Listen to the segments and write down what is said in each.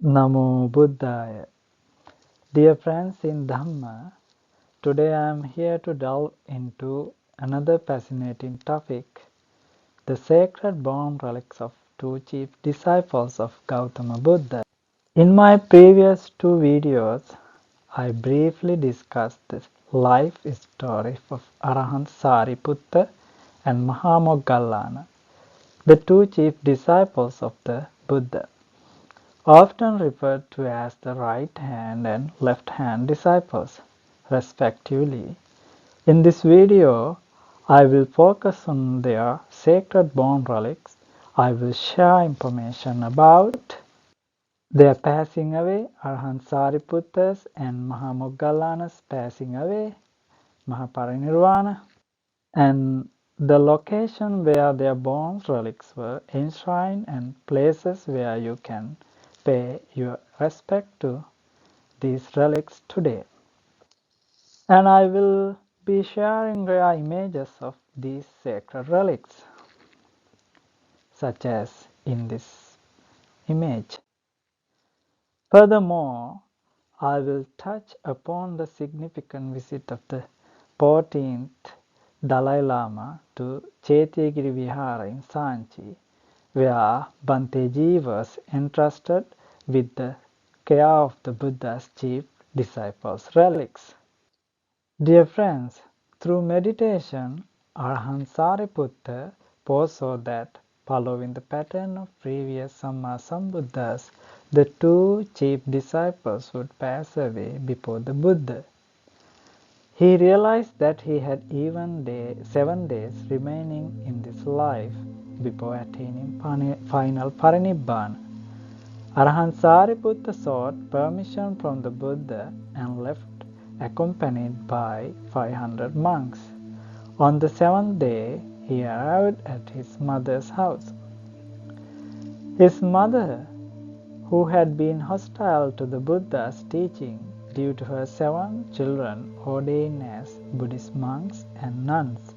Namo Buddhaya. Dear friends in Dhamma, today I am here to delve into another fascinating topic, the sacred bone relics of two chief disciples of Gautama Buddha. In my previous two videos, I briefly discussed the life story of Arahant Sariputta and Mahamoggallana, the two chief disciples of the Buddha, often referred to as the right hand and left hand disciples, respectively. In this video, I will focus on their sacred bone relics. I will share information about their passing away, Arahant Sariputta's and Mahamoggallana's passing away, Mahaparinirvana, and the location where their bone relics were enshrined and places where you can pay your respect to these relics today. And I will be sharing rare images of these sacred relics, such as in this image. Furthermore, I will touch upon the significant visit of the 14th Dalai Lama to Chetiyagiri Vihara in Sanchi, where Bhanteji was entrusted with the care of the Buddha's chief disciples' relics. Dear friends, through meditation, Arahant Sariputta foresaw that, following the pattern of previous Samma Sambuddhas, the two chief disciples would pass away before the Buddha. He realized that he had even 7 days remaining in this life before attaining final parinibbana. Arahant Sariputta sought permission from the Buddha and left accompanied by 500 monks. On the 7th day, he arrived at his mother's house. His mother, who had been hostile to the Buddha's teaching due to her 7 children ordained as Buddhist monks and nuns,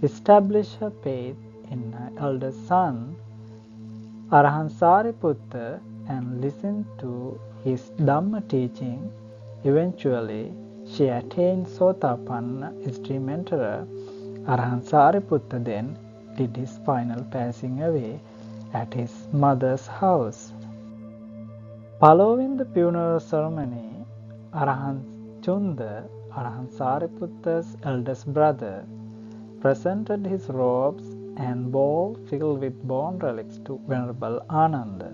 established her faith in her eldest son, Arahant Sariputta, and listened to his Dhamma teaching. Eventually, she attained Sotapanna extreme emperor. Arahant Sariputta then did his final passing away at his mother's house. Following the funeral ceremony, Arahant Chunda, Arahant Sariputta's eldest brother, presented his robes and bowl filled with bone relics to Venerable Ananda.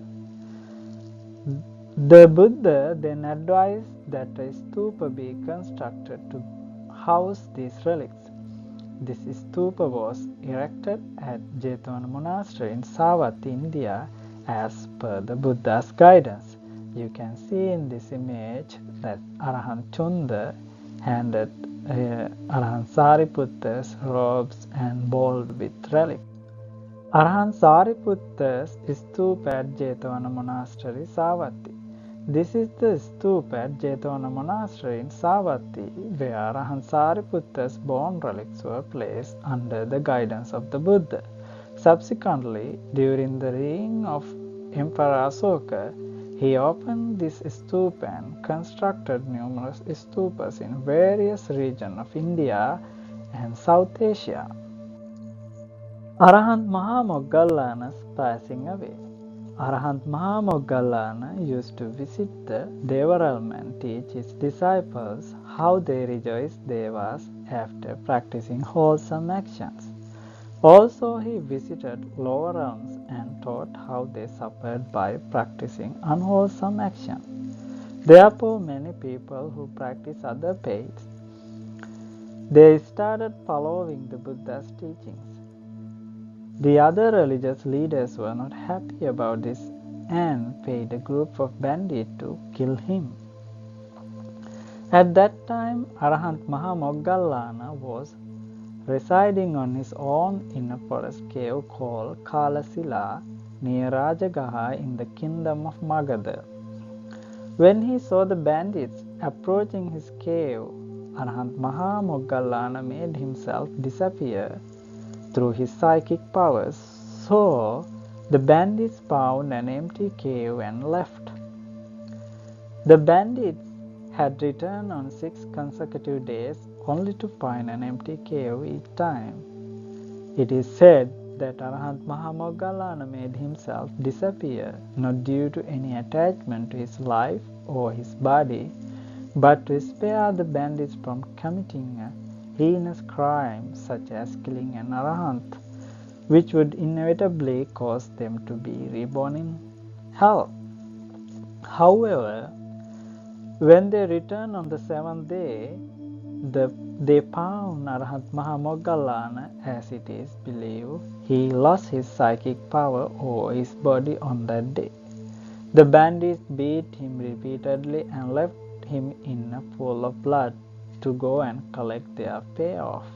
The Buddha then advised that a stupa be constructed to house these relics. This stupa was erected at Jetavana Monastery in Savatthi, India, as per the Buddha's guidance. You can see in this image that Arahant Chunda handed Arahant Sariputta's robes and bowl with relics. Arahant Sariputta's stupa at Jetavana Monastery, Savatthi. This is the stupa at Jetavana Monastery in Savatthi, where Arahant Sariputta's bone relics were placed under the guidance of the Buddha. Subsequently, during the reign of Emperor Asoka, he opened this stupa and constructed numerous stupas in various regions of India and South Asia. Arahant Mahamoggallana's passing away. Arahant Mahamoggallana used to visit the Deva realm and teach his disciples how they rejoice devas after practicing wholesome actions. Also, he visited lower realms and taught how they suffered by practicing unwholesome actions. Therefore, many people who practice other faiths, they started following the Buddha's teachings. The other religious leaders were not happy about this and paid a group of bandits to kill him. At that time, Arahant Mahamoggallana was residing on his own in a forest cave called Kalasila near Rajagaha in the kingdom of Magadha. When he saw the bandits approaching his cave, Arahant Mahamoggallana made himself disappear through his psychic powers. So the bandits found an empty cave and left. The bandits had returned on 6 consecutive days, only to find an empty cave each time. It is said that Arahant Mahamoggallana made himself disappear, not due to any attachment to his life or his body, but to spare the bandits from committing a heinous crime such as killing an Arahant, which would inevitably cause them to be reborn in hell. However, when they returned on the 7th day, they found Arahant Mahamoggallana, as it is believed he lost his psychic power over his body on that day. The bandits beat him repeatedly and left him in a pool of blood to go and collect their payoff.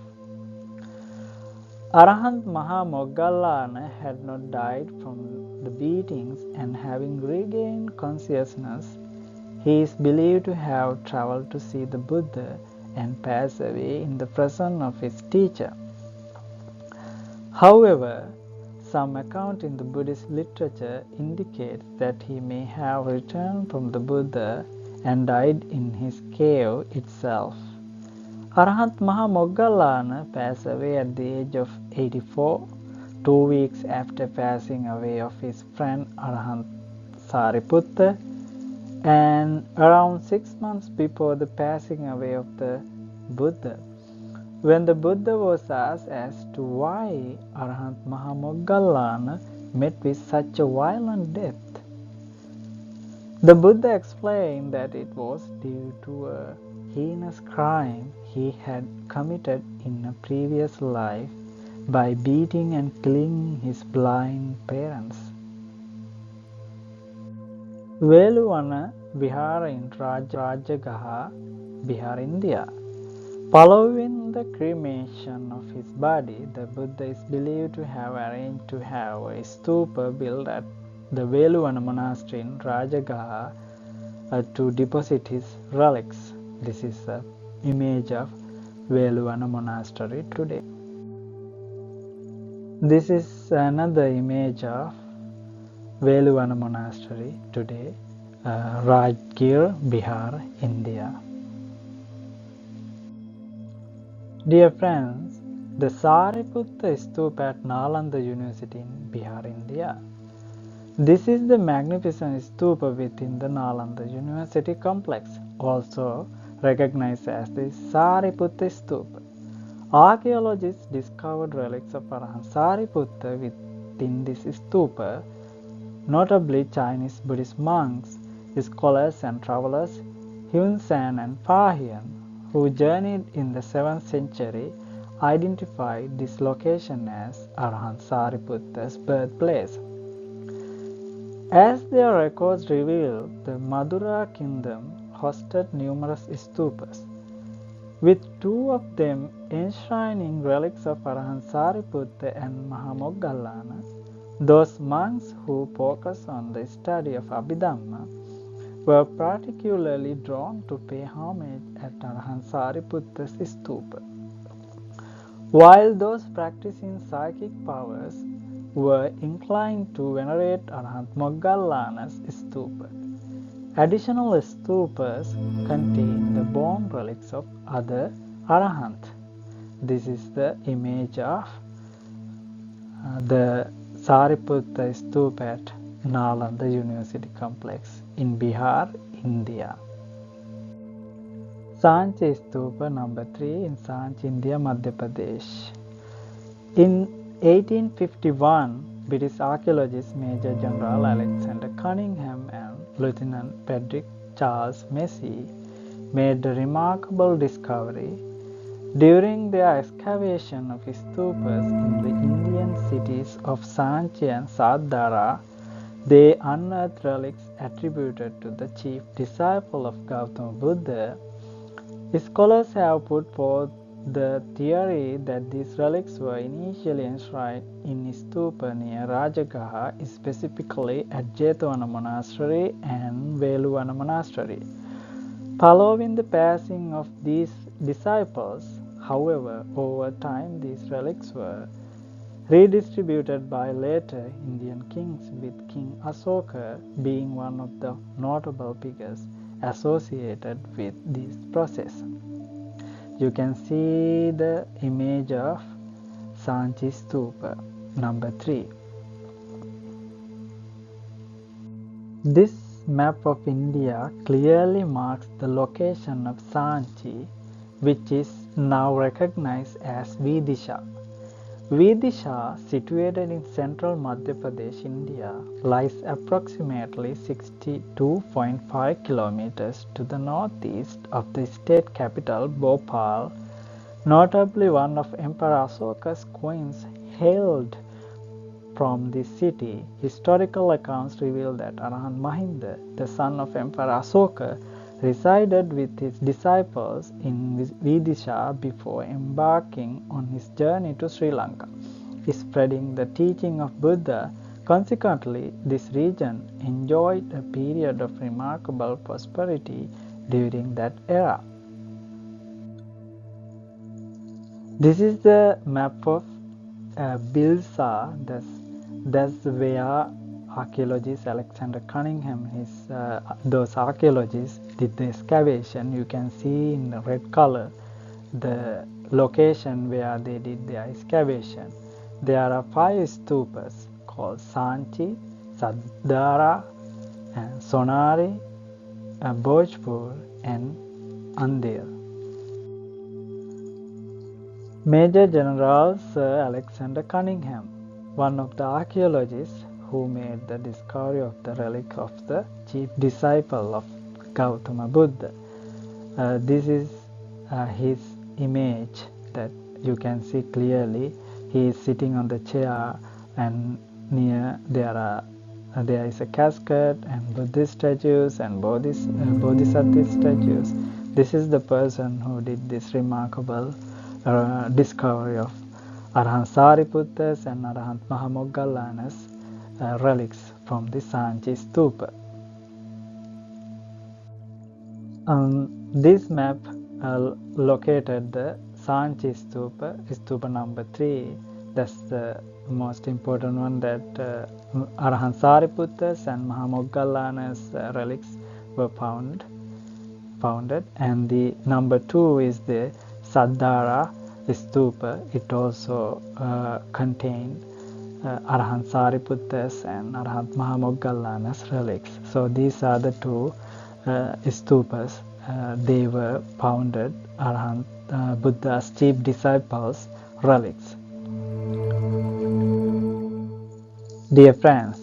Arahant Mahamoggallana had not died from the beatings, and having regained consciousness, he is believed to have traveled to see the Buddha and pass away in the presence of his teacher. However, some account in the Buddhist literature indicates that he may have returned from the Buddha and died in his cave itself. Arahant Mahamoggallana passed away at the age of 84, 2 weeks after passing away of his friend Arahant Sariputta, and around 6 months before the passing away of the Buddha. When the Buddha was asked as to why Arahant Mahamoggallana met with such a violent death, the Buddha explained that it was due to a heinous crime he had committed in a previous life by beating and killing his blind parents. Veluvana Vihara in Rajagaha, Bihar, India. Following the cremation of his body, the Buddha is believed to have arranged to have a stupa built at the Veluvana monastery in Rajagaha to deposit his relics. This is an image of Veluvana monastery today. This is another image of Veluvana monastery today, Rajgir, Bihar, India. Dear friends, the Śāriputta Stupa at Nalanda University in Bihar, India. This is the magnificent stupa within the Nalanda University complex, also recognized as the Śāriputta Stupa. Archaeologists discovered relics of Arahant Sariputta within this stupa, notably Chinese Buddhist monks, scholars and travelers Hyun San and Fa Hien, who journeyed in the 7th century, identified this location as Arahant Sariputta's birthplace. As their records reveal, the Madura kingdom hosted numerous stupas, with 2 of them enshrining relics of Arahant Sariputta and Mahamoggallana. Those monks who focus on the study of Abhidhamma were particularly drawn to pay homage at Arahant Sariputta's stupa, while those practicing psychic powers were inclined to venerate Arahant Moggallana's stupa. Additional stupas contain the bone relics of other Arahant. This is the image of the Sariputta Stupa at Nalanda University complex in Bihar, India. Sanchi Stupa number 3 in Sanchi, India, Madhya Pradesh. In 1851, British archaeologists Major General Alexander Cunningham and Lieutenant Frederick Charles Massey made a remarkable discovery. During their excavation of stupas in the Indian cities of Sanchi and Satdara, they unearthed relics attributed to the chief disciple of Gautama Buddha. Scholars have put forth the theory that these relics were initially enshrined in stupa near Rajagaha, specifically at Jetavana Monastery and Veluvana Monastery. Following the passing of these disciples, however, over time these relics were redistributed by later Indian kings, with King Asoka being one of the notable figures, associated with this process. You can see the image of Sanchi Stupa, number 3. This map of India clearly marks the location of Sanchi, which is now recognized as Vidisha. Vidisha, situated in central Madhya Pradesh, India, lies approximately 62.5 kilometers to the northeast of the state capital, Bhopal. Notably, one of Emperor Ashoka's coins hailed from this city. Historical accounts reveal that Arahant Mahinda, the son of Emperor Ashoka, resided with his disciples in Vidisha before embarking on his journey to Sri Lanka, spreading the teaching of Buddha. Consequently, this region enjoyed a period of remarkable prosperity during that era. This is the map of Bilsa, that's where archaeologist Alexander Cunningham, those archaeologists did the excavation. You can see in the red color the location where they did their excavation. There are 5 stupas called Sanchi, Saddara, and Sonari, Bhojpur, and Andhir. Major General Sir Alexander Cunningham, one of the archaeologists who made the discovery of the relic of the chief disciple of Gautama Buddha. This is his image that you can see clearly. He is sitting on the chair, and near there is a casket and Buddhist statues and Bodhisattva statues. This is the person who did this remarkable discovery of Arahant Śāriputta's and Arahant Mahamoggallana's relics from the Sanchi Stupa. This map located the Sanchi Stupa, Stupa number 3. That's the most important one, that Arahant Śāriputta's and Mahamoggallana's relics were founded. And the number 2 is the Saddara Stupa. It also contained Arahant Sariputta's and Arahant Mahamoggallana's relics. So these are the 2 stupas. They were founded Arahant Buddha's chief disciples' relics. Dear friends,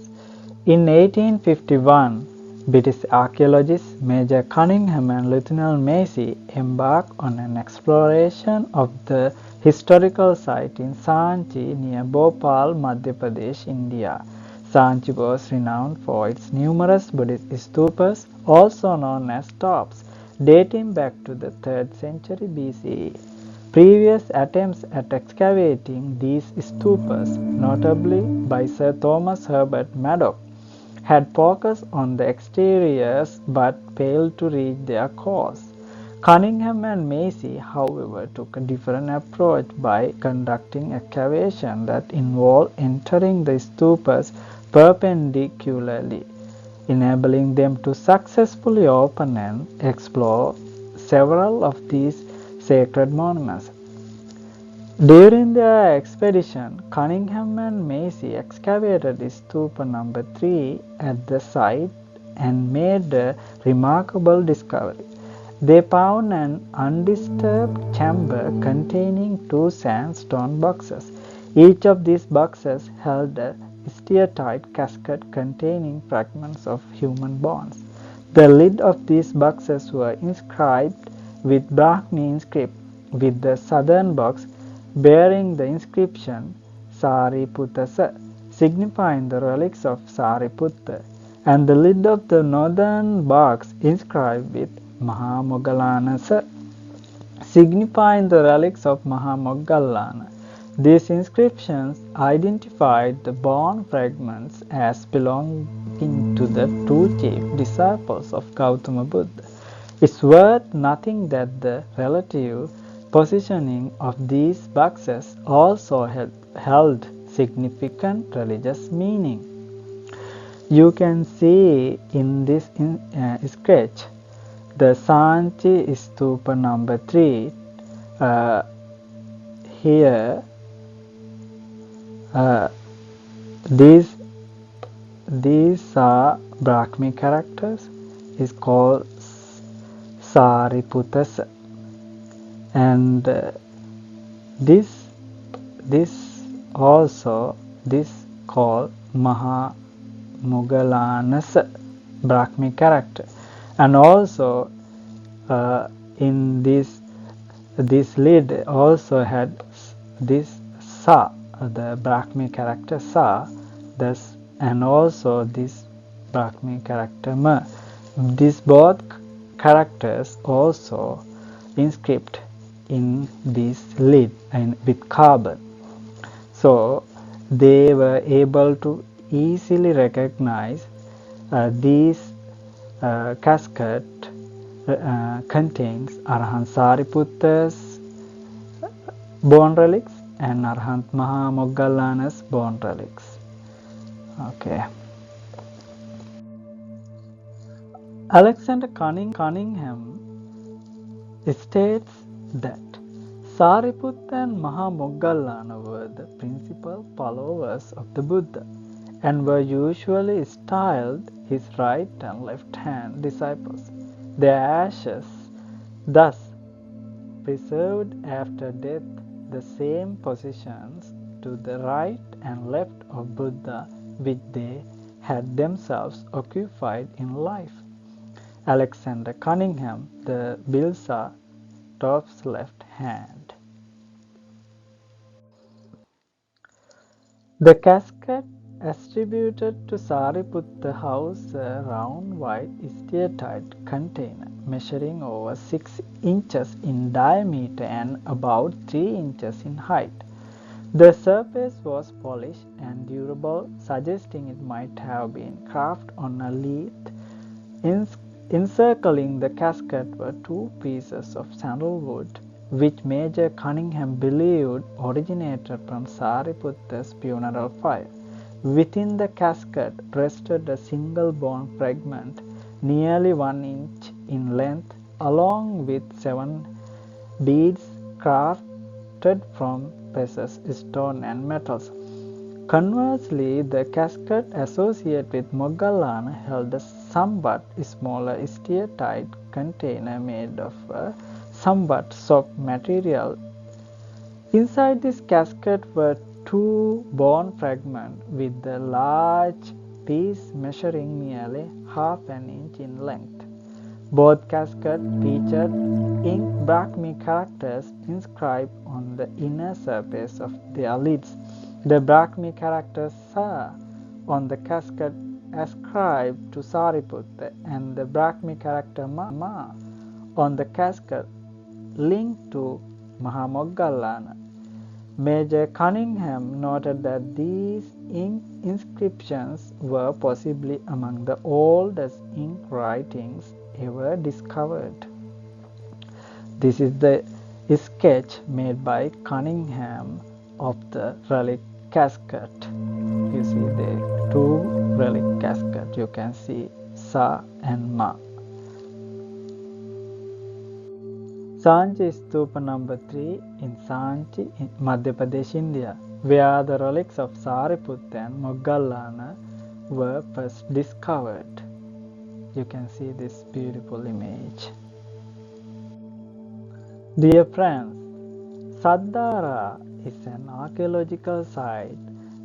in 1851, British archaeologists Major Cunningham and Lieutenant Macy embarked on an exploration of the historical site in Sanchi near Bhopal, Madhya Pradesh, India. Sanchi was renowned for its numerous Buddhist stupas, also known as tops, dating back to the 3rd century BCE. Previous attempts at excavating these stupas, notably by Sir Thomas Herbert Maddox, had focused on the exteriors but failed to reach their course. Cunningham and Macy, however, took a different approach by conducting excavation that involved entering the stupas perpendicularly, enabling them to successfully open and explore several of these sacred monuments. During their expedition, Cunningham and Macy excavated stupa number 3 at the site and made a remarkable discovery. They found an undisturbed chamber containing 2 sandstone boxes. Each of these boxes held a steer-tight casket containing fragments of human bones. The lid of these boxes were inscribed with Brahmi script, with the southern box bearing the inscription Sariputta, signifying the relics of Sariputta, and the lid of the northern box inscribed with Mahamoggallana, signifying the relics of Mahamoggallana. These inscriptions identified the bone fragments as belonging to the 2 chief disciples of Gautama Buddha. It's worth noting that the relative positioning of these boxes also held significant religious meaning. You can see in this sketch The Sanchi Stupa number 3, here these are Brahmi characters, is called Sariputtas, and this also called Mahamoggallana's Brahmi character, and also in this lid also had this Sa, the Brahmi character Sa, thus, and also this Brahmi character Ma. These both characters also inscribed in this lid and with carbon. So they were able to easily recognize these casket contains Arahant Śāriputta's bone relics and Arahant Mahamoggallana's bone relics. Okay. Alexander Cunningham states that Sariputta and Mahamoggallana were the principal followers of the Buddha and were usually styled his right and left hand disciples. Their ashes thus preserved after death the same positions to the right and left of Buddha which they had themselves occupied in life. Alexander Cunningham, the Bilsa, Top's left hand. The casket attributed to Sariputta housed a round white steatite container measuring over 6 inches in diameter and about 3 inches in height. The surface was polished and durable, suggesting it might have been carved on a leaf. Encircling the casket were 2 pieces of sandalwood, which Major Cunningham believed originated from Sariputta's funeral fire. Within the casket rested a single bone fragment, nearly 1 inch in length, along with 7 beads crafted from precious stone and metals. Conversely, the casket associated with Moggallāna held a somewhat smaller steatite container made of a somewhat soft material. Inside this casket were 2 bone fragments with the large piece measuring nearly half an inch in length. Both caskets featured ink Brahmi characters inscribed on the inner surface of their lids. The Brahmi character Sa on the casket ascribed to Sariputta and the Brahmi character Ma on the casket linked to Mahamoggallana. Major Cunningham noted that these ink inscriptions were possibly among the oldest ink writings ever discovered. This is the sketch made by Cunningham of the relic casket. You see the 2 relic casket. You can see Sa and Ma. Sanchi Stupa number 3 in Sanchi, in Madhya Pradesh, India, where the relics of Sariputta and Moggallāna were first discovered. You can see this beautiful image. Dear friends, Saddara is an archaeological site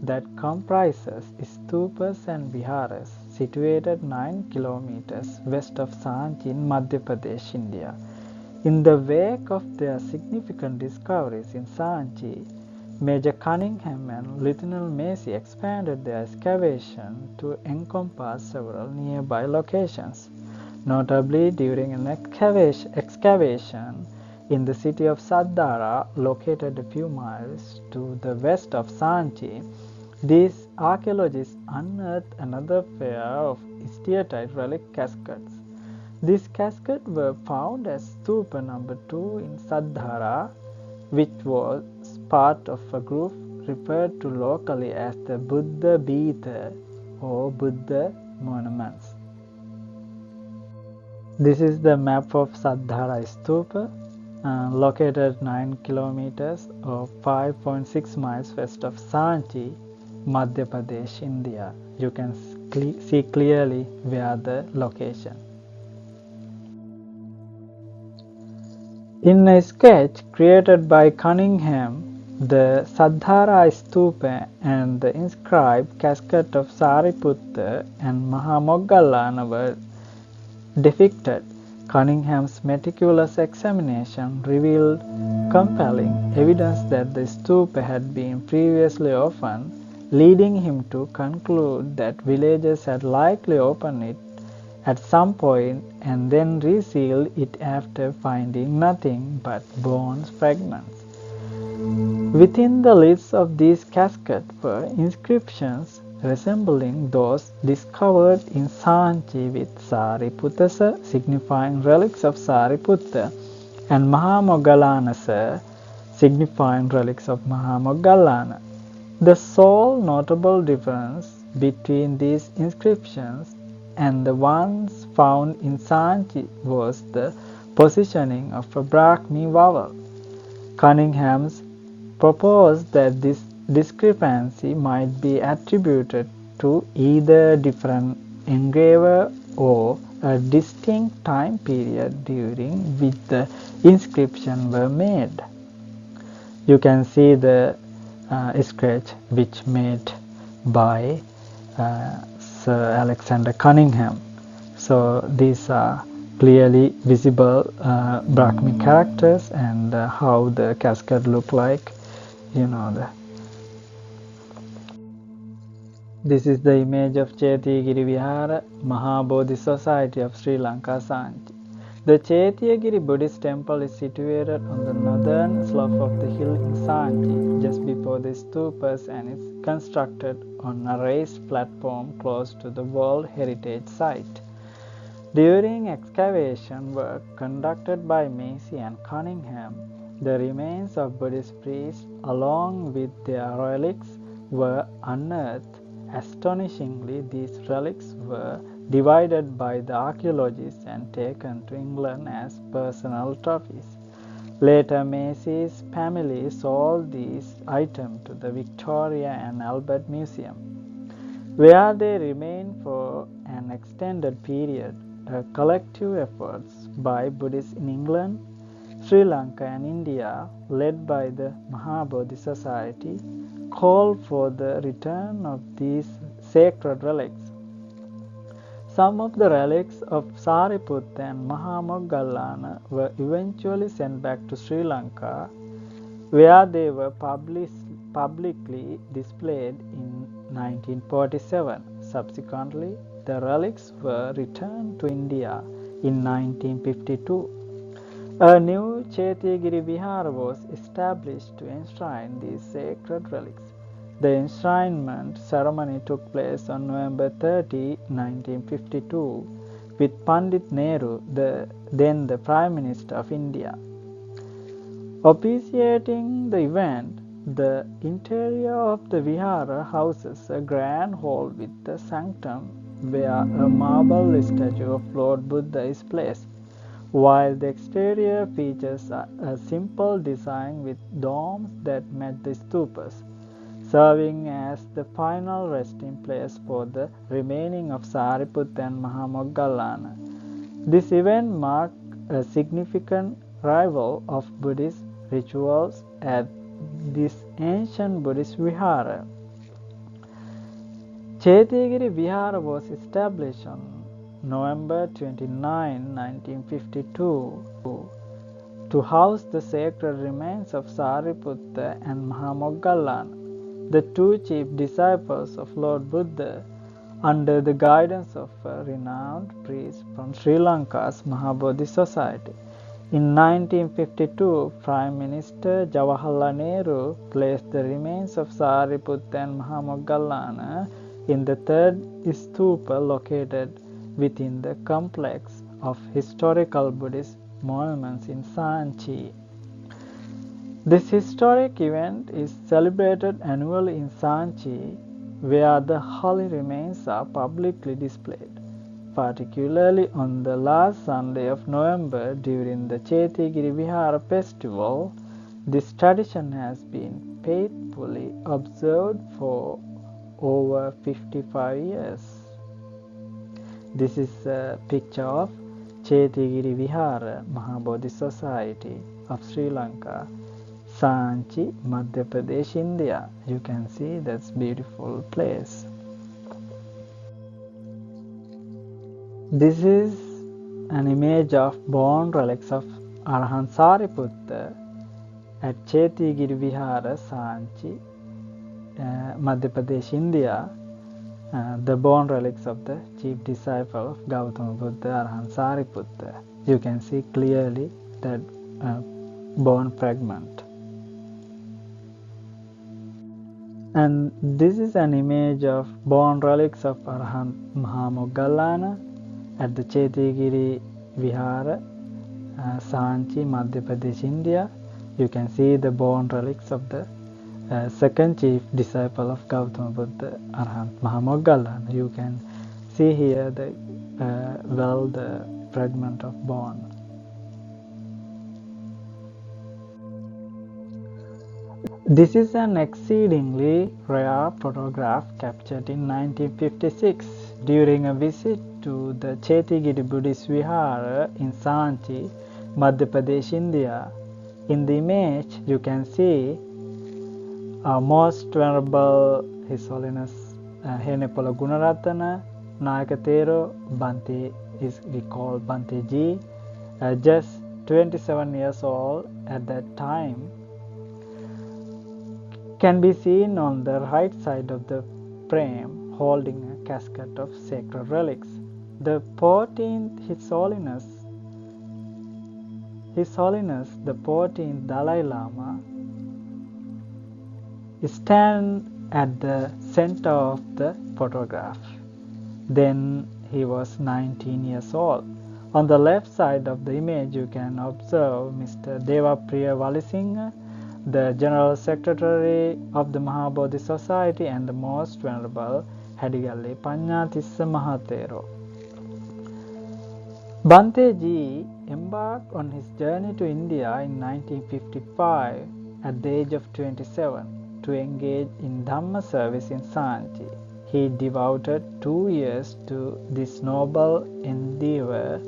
that comprises stupas and viharas situated 9 kilometers west of Sanchi in Madhya Pradesh, India. In the wake of their significant discoveries in Sanchi, Major Cunningham and Lieutenant Macy expanded their excavation to encompass several nearby locations. Notably, during an excavation in the city of Saddara, located a few miles to the west of Sanchi, these archaeologists unearthed another pair of steatite relic caskets. These caskets were found as Stupa number 2 in Saddara, which was part of a group referred to locally as the Buddha Beetha or Buddha monuments. This is the map of Saddhara Stupa, located 9 kilometers or 5.6 miles west of Sanchi, Madhya Pradesh, India. You can see clearly where the location. In a sketch created by Cunningham, the Saddhara Stupa and the inscribed casket of Sariputta and Mahamoggallana were depicted. Cunningham's meticulous examination revealed compelling evidence that the stupa had been previously opened, leading him to conclude that villagers had likely opened it at some point and then resealed it after finding nothing but bronze fragments. Within the lids of these caskets were inscriptions resembling those discovered in Sanchi, with Sariputta signifying relics of Sariputta and Mahamoggallana signifying relics of Mahamoggallana. The sole notable difference between these inscriptions and the ones found in Sanchi was the positioning of a Brahmi vowel. Cunningham proposed that this discrepancy might be attributed to either a different engraver or a distinct time period during which the inscriptions were made. You can see the sketch which made by Sir Alexander Cunningham. So these are clearly visible Brahmi characters and how the casket look like. This is the image of Chetiyagiri Vihara, Mahabodhi Society of Sri Lanka, Sanchi. The Chetiyagiri Buddhist temple is situated on the northern slope of the hill in Sanchi, just before the stupas, and is constructed on a raised platform close to the World Heritage Site. During excavation work conducted by Macy and Cunningham, the remains of Buddhist priests along with their relics were unearthed. Astonishingly, these relics were divided by the archaeologists and taken to England as personal trophies. Later, Macy's family sold these items to the Victoria and Albert Museum, where they remained for an extended period. A collective efforts by Buddhists in England, Sri Lanka and India, led by the Mahabodhi Society, called for the return of these sacred relics. Some of the relics of Sariputta and Mahamoggallana were eventually sent back to Sri Lanka, where they were publicly displayed in 1947. Subsequently, the relics were returned to India in 1952. A new Chetiyagiri Vihara was established to enshrine these sacred relics. The enshrinement ceremony took place on November 30, 1952, with Pandit Nehru, then the Prime Minister of India. Officiating the event, the interior of the Vihara houses a grand hall with a sanctum where a marble statue of Lord Buddha is placed, while the exterior features a simple design with domes that match the stupas, serving as the final resting place for the remaining of Sariputta and Mahamoggallana. This event marked a significant revival of Buddhist rituals at this ancient Buddhist Vihara. Chetiyagiri Vihara was established on November 29, 1952, to house the sacred remains of Sariputta and Mahamoggallana, the two chief disciples of Lord Buddha, under the guidance of a renowned priest from Sri Lanka's Mahabodhi Society. In 1952, Prime Minister Jawaharlal Nehru placed the remains of Sariputta and Mahamoggallana in the third stupa located within the complex of historical Buddhist monuments in Sanchi. This historic event is celebrated annually in Sanchi, where the holy remains are publicly displayed. particularly on the last Sunday of November during the Chetigiri Vihara festival. This tradition has been faithfully observed for over 55 years. This is a picture of Chetigiri Vihara Mahabodhi Society of Sri Lanka, Sanchi, Madhya Pradesh, India. You can see that's beautiful place. This is an image of bone relics of Arahant Sariputta at Chetigiri Vihara, Sanchi, Madhya Pradesh, India. The bone relics of the chief disciple of Gautama Buddha, Arahant Śāriputta. You can see clearly that bone fragment. And this is an image of bone relics of Arahant Mahamoggallana at the Chetigiri Vihara, Sanchi, Madhya Pradesh, India. You can see the bone relics of the second chief disciple of Gautama Buddha, Arahant Mahamoggallana. You can see here the fragment of bone. This is an exceedingly rare photograph captured in 1956 during a visit to the Chetigiri Buddhist Vihara in Sanchi, Madhya Pradesh, India. In the image, you can see our most venerable His Holiness Henepola Gunaratana Nayakatero Bante is recalled Bante Ji, just 27 years old at that time, can be seen on the right side of the frame holding a casket of sacred relics. The 14th His Holiness the 14th Dalai Lama stands at the center of the photograph. Then he was 19 years old. On the left side of the image you can observe Mr. Devapriya Walisinghe, the General Secretary of the Mahabodhi Society, and the Most Venerable Hadigalli Panyatissa Mahatero. Bante Ji embarked on his journey to India in 1955 at the age of 27 to engage in Dhamma service in Sanchi. He devoted 2 years to this noble endeavor,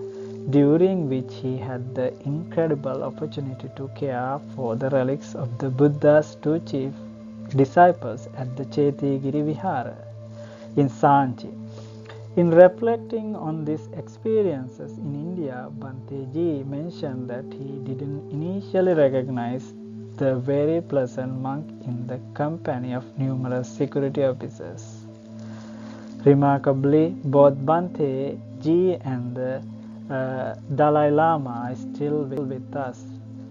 during which he had the incredible opportunity to care for the relics of the Buddha's two chief disciples at the Chetigiri Vihara in Sanchi. In reflecting on these experiences in India, Bante Ji mentioned that he didn't initially recognize the very pleasant monk in the company of numerous security officers. Remarkably, both Bante Ji and the Dalai Lama is still with us,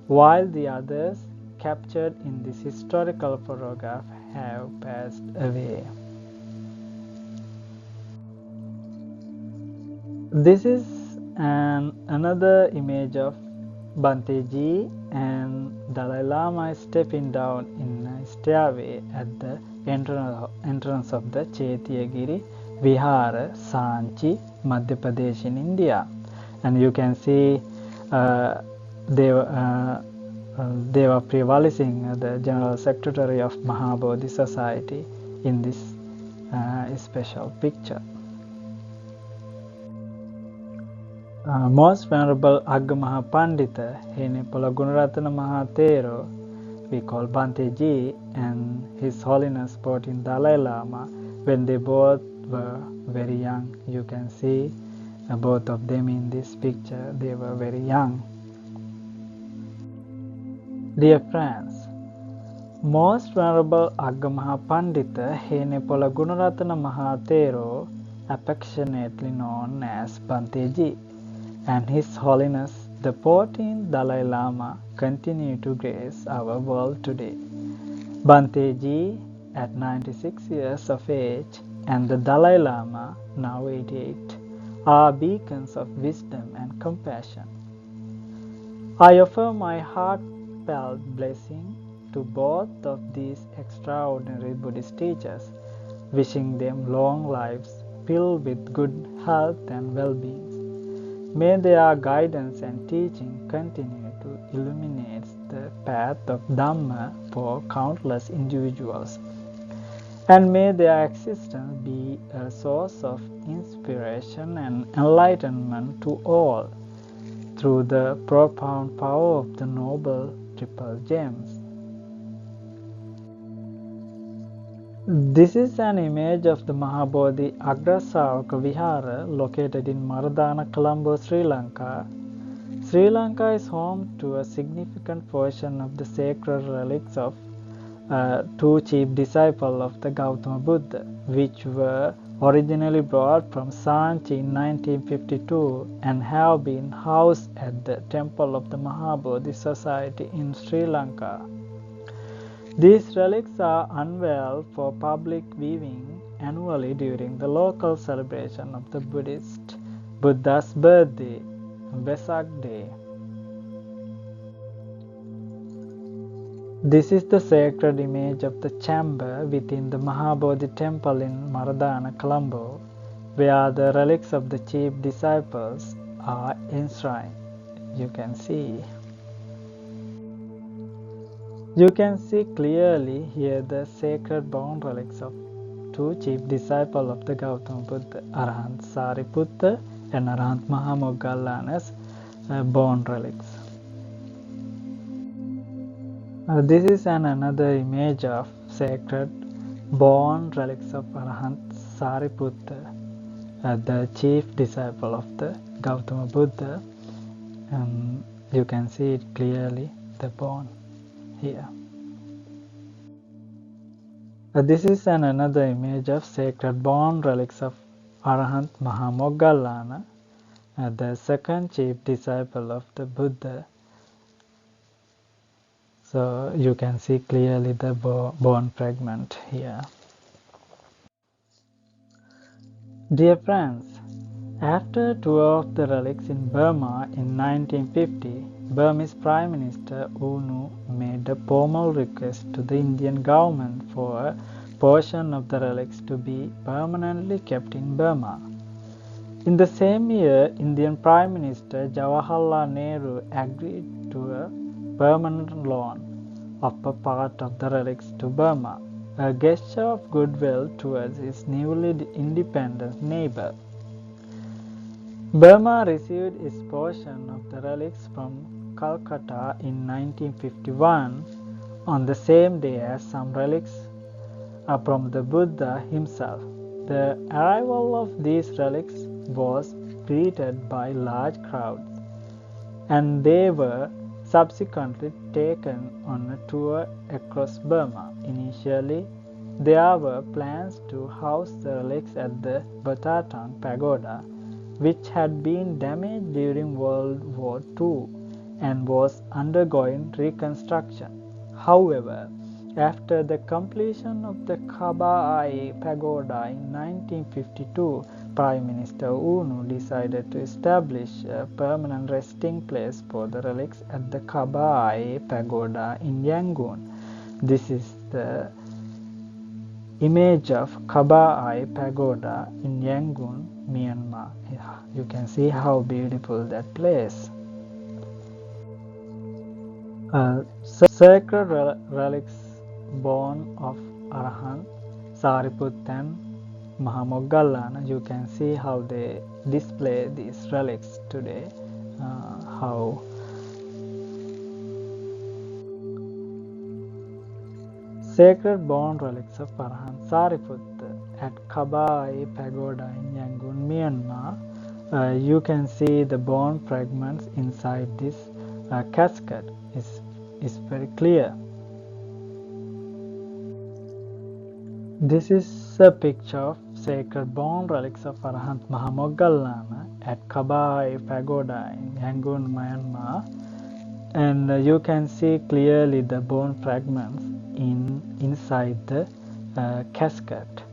while the others captured in this historical photograph have passed away. This is another image of Bante Ji and Dalai Lama stepping down in a stairway at the entrance of the Chetigiri Vihara, Sanchi, Madhya Pradesh in India. And you can see Devapriya Walisinghe, the General Secretary of Mahabodhi Society, in this special picture. Most Venerable Agamaha Pandita Henepola Gunaratana Mahatero, we call Bante Ji, and His Holiness 14th Dalai Lama, when they both were very young. You can see both of them in this picture. They were very young. Dear friends, Most Venerable Agamaha Pandita Henepola Gunaratana Mahatero, affectionately known as Bante Ji, and His Holiness the 14th Dalai Lama continue to grace our world today. Bante Ji, at 96 years of age, and the Dalai Lama, now 88, are beacons of wisdom and compassion. I offer my heartfelt blessing to both of these extraordinary Buddhist teachers, wishing them long lives, filled with good health and well-being. May their guidance and teaching continue to illuminate the path of Dhamma for countless individuals. And may their existence be a source of inspiration and enlightenment to all through the profound power of the Noble Triple Gems. This is an image of the Mahabodhi Agrasāvaka Vihara located in Moggallāna, Colombo, Sri Lanka. Sri Lanka is home to a significant portion of the sacred relics of two chief disciples of the Gautama Buddha, which were originally brought from Sanchi in 1952 and have been housed at the Temple of the Mahabodhi Society in Sri Lanka. These relics are unveiled for public viewing annually during the local celebration of the Buddha's birthday, Vesak Day. This is the sacred image of the chamber within the Mahabodhi temple in Moggallāna, Colombo, where the relics of the chief disciples are enshrined. You can see clearly here the sacred bone relics of two chief disciples of the Gautama Buddha, Arahant Sariputta and Arahant Mahamoggallana's bone relics. This is another image of sacred bone relics of Arahant Sariputta, the chief disciple of the Gautama Buddha. You can see it clearly, the bone here. This is another image of sacred bone relics of Arahant Mahamoggallana, the second chief disciple of the Buddha. So you can see clearly the bone fragment here. Dear friends, after a tour of the relics in Burma in 1950, Burmese Prime Minister U Nu made a formal request to the Indian government for a portion of the relics to be permanently kept in Burma. In the same year, Indian Prime Minister Jawaharlal Nehru agreed to a permanent loan of a part of the relics to Burma, a gesture of goodwill towards its newly independent neighbor. Burma received its portion of the relics from Calcutta in 1951 on the same day as some relics from the Buddha himself. The arrival of these relics was greeted by large crowds, and they were subsequently taken on a tour across Burma. Initially, there were plans to house the relics at the Batatang Pagoda, which had been damaged during World War II and was undergoing reconstruction. However, after the completion of the Kaba-Aye Pagoda in 1952, Prime Minister U Nu decided to establish a permanent resting place for the relics at the Kaba-Aye Pagoda in Yangon. This is the image of Kaba-Aye Pagoda in Yangon, Myanmar. You can see how beautiful that place. Sacred relics born of Arahant, Śāriputta and Mahamoggallana. You can see how they display these relics today. How sacred bone relics of Arahant Sariputta at Kaba-Aye Pagoda in Yangon, Myanmar. You can see the bone fragments inside this casket is very clear. This is a picture of sacred bone relics of Arahant Mahamoggallana at Kaba-Aye Pagoda in Yangon, Myanmar, and you can see clearly the bone fragments inside the casket.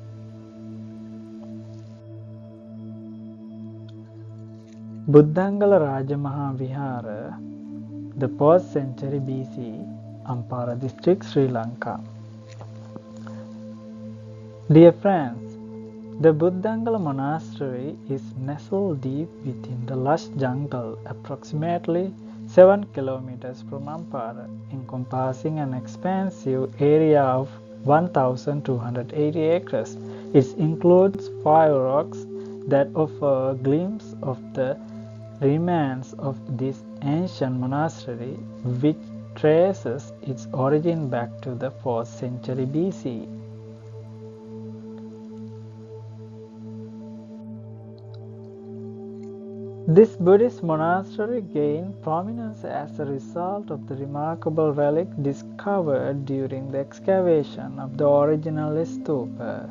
Buddhangala Rajamaha Vihara, the 4th century BC, Ampara district, Sri Lanka. Dear friends, The Buddhangala monastery is nestled deep within the lush jungle, approximately 7 kilometers from Ampara, encompassing an expansive area of 1,280 acres. It includes 5 rocks that offer a glimpse of the remains of this ancient monastery, which traces its origin back to the 4th century BC. This Buddhist monastery gained prominence as a result of the remarkable relic discovered during the excavation of the original stupa.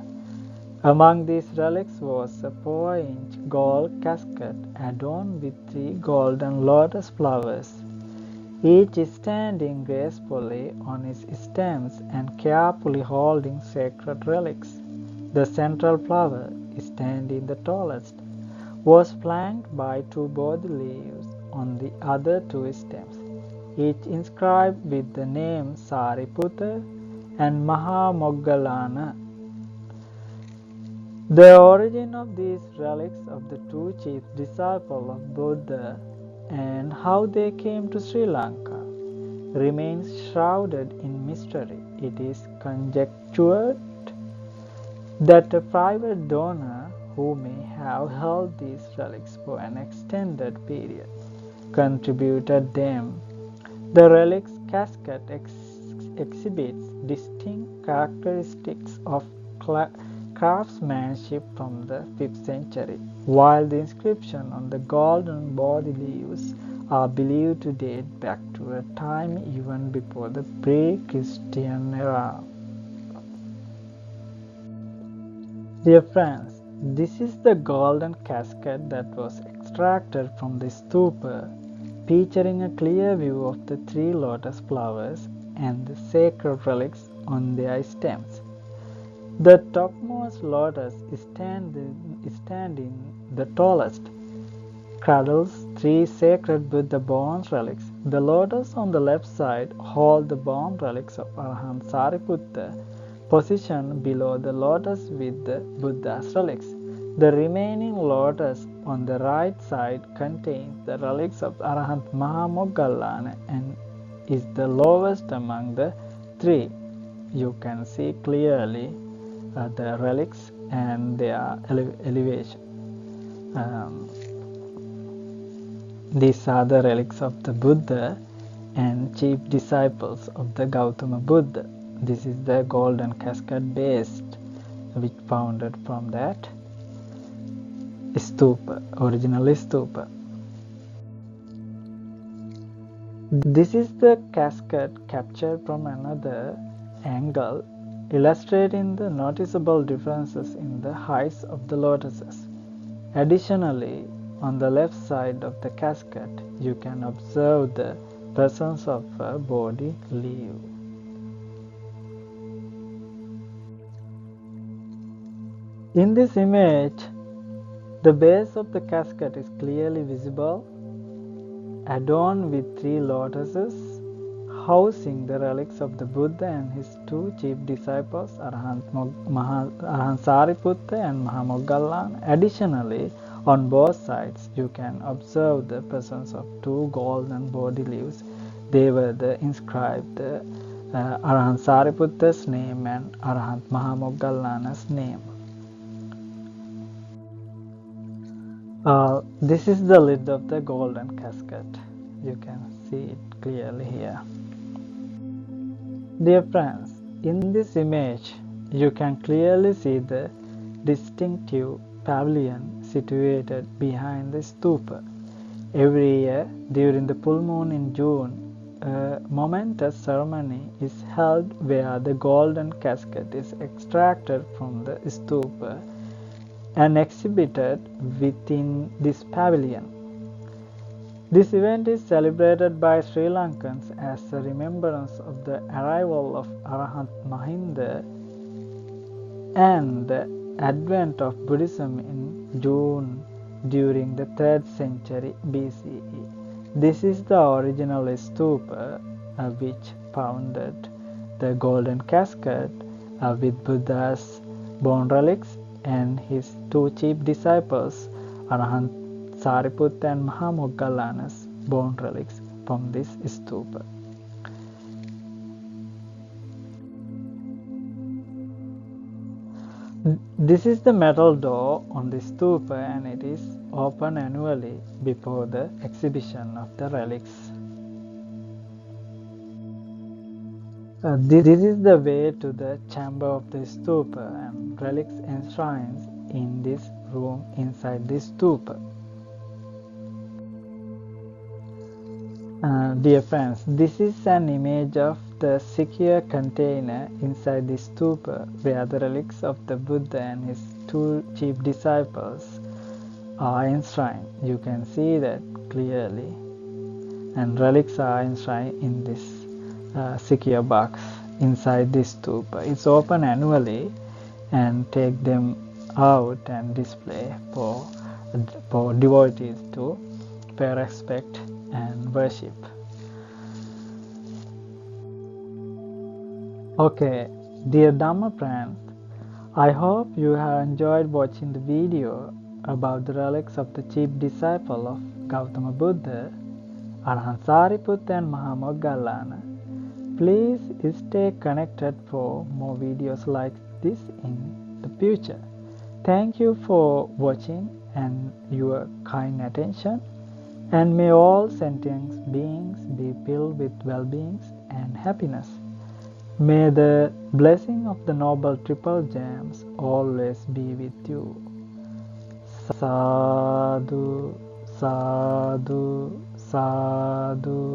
Among these relics was a 4-inch gold casket adorned with 3 golden lotus flowers, each standing gracefully on its stems and carefully holding sacred relics. The central flower, standing the tallest, was flanked by 2 Bodhi leaves on the other 2 stems, each inscribed with the names Sariputta and Mahamoggallana. The origin of these relics of the 2 chief disciples of Buddha and how they came to Sri Lanka remains shrouded in mystery. It is conjectured that a private donor who may have held these relics for an extended period contributed them. The relics casket exhibits distinct characteristics of craftsmanship from the 5th century, while the inscription on the golden body leaves are believed to date back to a time even before the pre-Christian era. Dear friends, this is the golden casket that was extracted from the stupa, featuring a clear view of the 3 lotus flowers and the sacred relics on their stems. The topmost lotus standing the tallest cradles 3 sacred Buddha bronze relics. The lotus on the left side holds the bronze relics of Arahant Sariputta, positioned below the lotus with the Buddha's relics. The remaining lotus on the right side contains the relics of Arahant Mahamoggallana and is the lowest among the 3. You can see clearly the relics and their elevation. These are the relics of the Buddha and chief disciples of the Gautama Buddha. This is the golden casket base which founded from that stupa, original stupa. This is the casket captured from another angle, illustrating the noticeable differences in the heights of the lotuses. Additionally, on the left side of the casket, you can observe the presence of a Bodhi leaf. In this image, the base of the casket is clearly visible, adorned with 3 lotuses, housing the relics of the Buddha and his 2 chief disciples, Arahant Śāriputta and Mahamoggallana. Additionally, on both sides, you can observe the presence of 2 golden Bodhi leaves. They were inscribed Arahant Śāriputta's name and Arahant Mahamoggallana's name. This is the lid of the golden casket. You can see it clearly here. Dear friends, in this image, you can clearly see the distinctive pavilion situated behind the stupa. Every year, during the full moon in June, a momentous ceremony is held where the golden casket is extracted from the stupa and exhibited within this pavilion. This event is celebrated by Sri Lankans as a remembrance of the arrival of Arahant Mahinda and the advent of Buddhism in June during the 3rd century BCE. This is the original stupa which founded the golden casket with Buddha's bone relics and his two chief disciples, Arahant Sariputta and Mahamoggallana's bone relics from this stupa. This is the metal door on the stupa, and it is open annually before the exhibition of the relics. This is the way to the chamber of the stupa, and relics enshrines in this room inside the stupa. Dear friends, this is an image of the secure container inside the stupa where the relics of the Buddha and his two chief disciples are enshrined. You can see that clearly, and relics are enshrined in this secure box inside this stupa. It's open annually, and take them out and display for devotees to pay respect and worship. Okay, dear Dhamma friends, I hope you have enjoyed watching the video about the relics of the chief disciple of Gautama Buddha, Arahant Sariputta and Mahamoggallana. Please stay connected for more videos like this in the future. Thank you for watching and your kind attention, and may all sentient beings be filled with well-being and happiness. May the blessing of the Noble Triple Gems always be with you. Sadhu, sadhu, sadhu.